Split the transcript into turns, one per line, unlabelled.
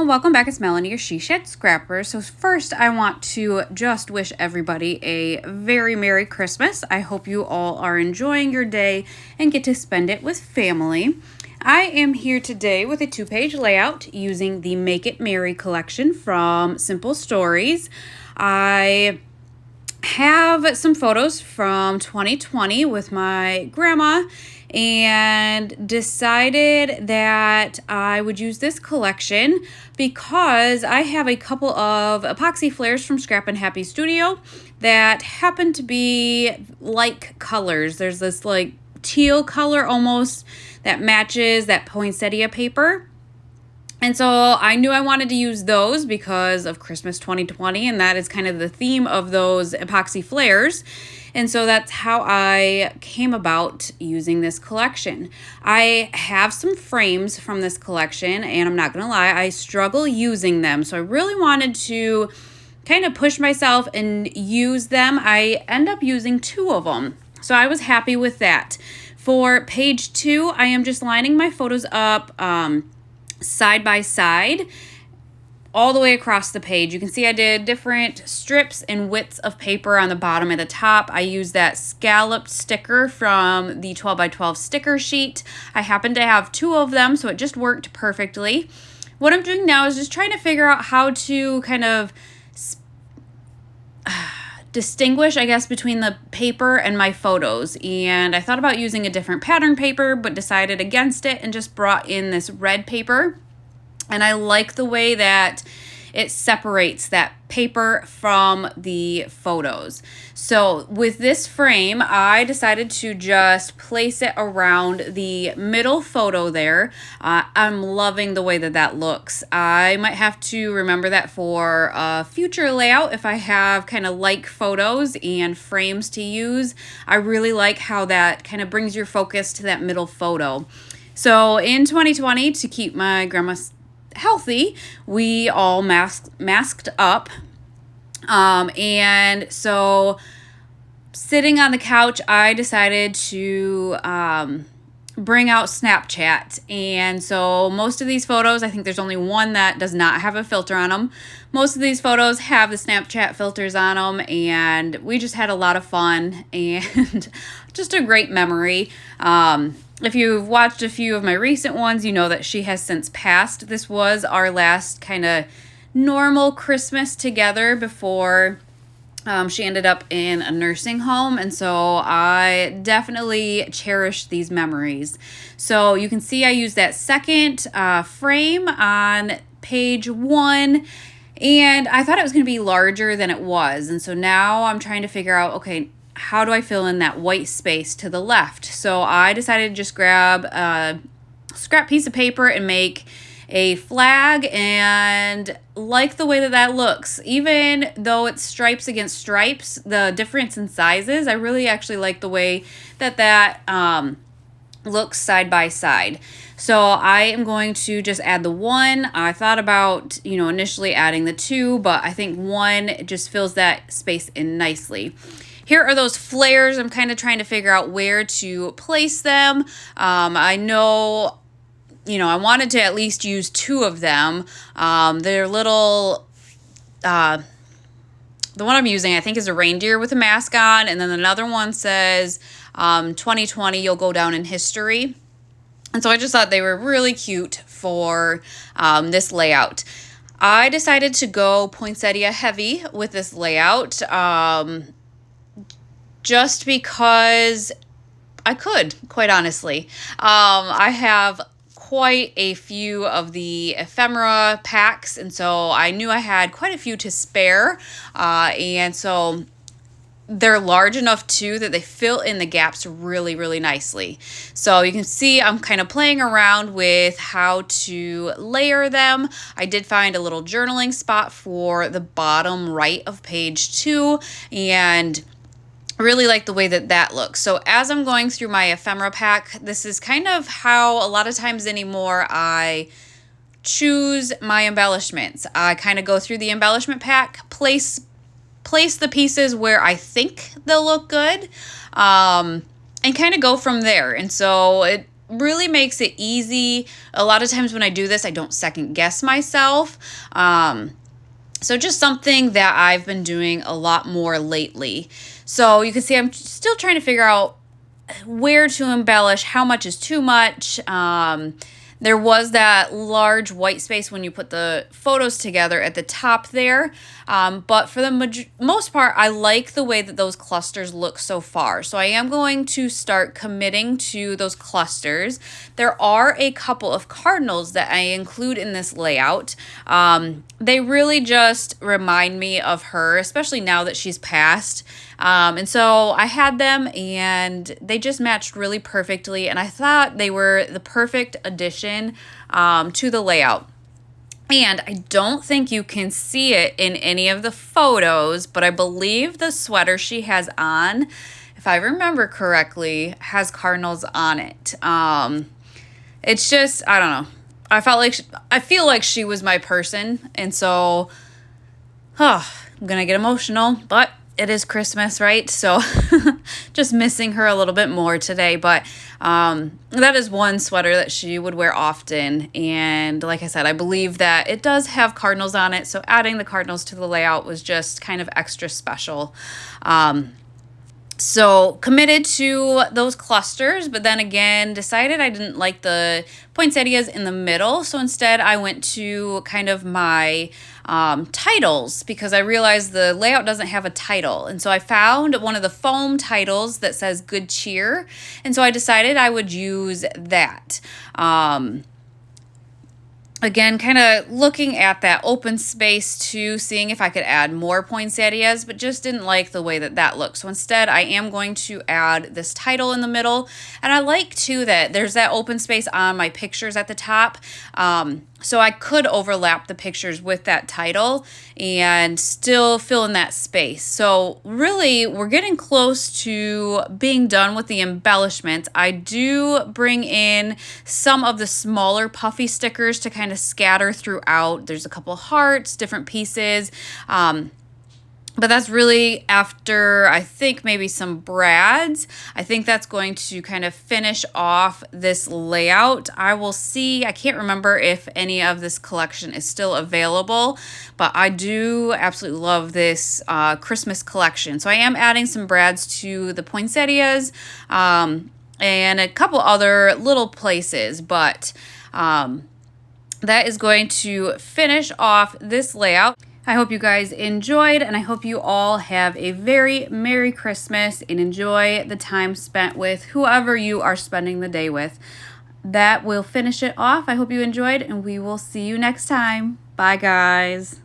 Welcome back. It's Melanie, your She Shed Scrapper. So first, I want to just wish everybody a very Merry Christmas. I hope you all are enjoying your day and get to spend it with family. I am here today with a 2-page layout using the Make It Merry collection from Simple Stories. I have some photos from 2020 with my grandma and decided that I would use this collection because I have a couple of epoxy flares from Scrap and Happy Studio that happen to be like colors. There's this like teal color almost that matches that poinsettia paper. And so I knew I wanted to use those because of Christmas 2020, and that is kind of the theme of those epoxy flares. And so that's how I came about using this collection. I have some frames from this collection, and I'm not going to lie, I struggle using them. So I really wanted to kind of push myself and use them. I end up using 2 of them. So I was happy with that. For page 2, I am just lining my photos up side by side all the way across the page. You can see I did different strips and widths of paper on the bottom and the top. I used that scalloped sticker from the 12 by 12 sticker sheet. I happen to have 2 of them, so it just worked perfectly. What I'm doing now is just trying to figure out how to kind of distinguish, I guess, between the paper and my photos. And I thought about using a different pattern paper, but decided against it and just brought in this red paper. And I like the way that it separates that paper from the photos. So with this frame, I decided to just place it around the middle photo there. I'm loving the way that that looks. I might have to remember that for a future layout if I have kind of like photos and frames to use. I really like how that kind of brings your focus to that middle photo. So in 2020, to keep my grandma healthy, we all masked up, and so sitting on the couch, I decided to bring out Snapchat. And so most of these photos, I think there's only one that does not have a filter on them. Most of these photos have the Snapchat filters on them, and we just had a lot of fun and just a great memory. If you've watched a few of my recent ones, you know that she has since passed. This was our last kind of normal Christmas together before she ended up in a nursing home. And so I definitely cherish these memories. So you can see I used that second frame on page 1. And I thought it was going to be larger than it was. And so now I'm trying to figure out, okay, how do I fill in that white space to the left? So I decided to just grab a scrap piece of paper and make a flag, and like the way that that looks. Even though it's stripes against stripes, the difference in sizes, I really actually like the way that that looks side by side. So I am going to just add the 1. I thought about, initially adding the 2, but I think 1 just fills that space in nicely. Here are those flares. I'm kind of trying to figure out where to place them. I know, I wanted to at least use 2 of them. They're little, the one I'm using, I think, is a reindeer with a mask on. And then another one says, 2020, you'll go down in history. And so I just thought they were really cute for this layout. I decided to go poinsettia heavy with this layout. Just because I could, quite honestly. I have quite a few of the ephemera packs, and so I knew I had quite a few to spare, and so they're large enough too that they fill in the gaps really, really nicely. So you can see I'm kind of playing around with how to layer them. I did find a little journaling spot for the bottom right of page 2, and I really like the way that that looks. So as I'm going through my ephemera pack, this is kind of how a lot of times anymore I choose my embellishments. I kind of go through the embellishment pack, place the pieces where I think they'll look good. and kind of go from there. And so it really makes it easy. A lot of times when I do this, I don't second guess myself. So just something that I've been doing a lot more lately. So you can see I'm still trying to figure out where to embellish, how much is too much. There was that large white space when you put the photos together at the top there. But for the most part, I like the way that those clusters look so far. So I am going to start committing to those clusters. There are a couple of cardinals that I include in this layout. They really just remind me of her, especially now that she's passed. And so I had them and they just matched really perfectly. And I thought they were the perfect addition to the layout. And I don't think you can see it in any of the photos, but I believe the sweater she has on, if I remember correctly, has cardinals on it. It's just, I don't know. I feel like she was my person. And so, I'm going to get emotional, but it is Christmas, right? So just missing her a little bit more today. But that is one sweater that she would wear often. And like I said, I believe that it does have cardinals on it. So adding the cardinals to the layout was just kind of extra special. So committed to those clusters, but then again decided I didn't like the poinsettias in the middle. So instead I went to kind of my titles, because I realized the layout doesn't have a title. And so I found one of the foam titles that says Good Cheer. And so I decided I would use that. Again, kind of looking at that open space too, seeing if I could add more poinsettias, but just didn't like the way that that looked. So instead, I am going to add this title in the middle. And I like too that there's that open space on my pictures at the top. So I could overlap the pictures with that title and still fill in that space. So really, we're getting close to being done with the embellishments. I do bring in some of the smaller puffy stickers to kind of scatter throughout. There's a couple hearts, different pieces. But that's really after, I think, maybe some brads. I think that's going to kind of finish off this layout. I will see. I can't remember if any of this collection is still available, but I do absolutely love this Christmas collection. So I am adding some brads to the poinsettias and a couple other little places, but that is going to finish off this layout. I hope you guys enjoyed, and I hope you all have a very Merry Christmas and enjoy the time spent with whoever you are spending the day with. That will finish it off. I hope you enjoyed, and we will see you next time. Bye, guys.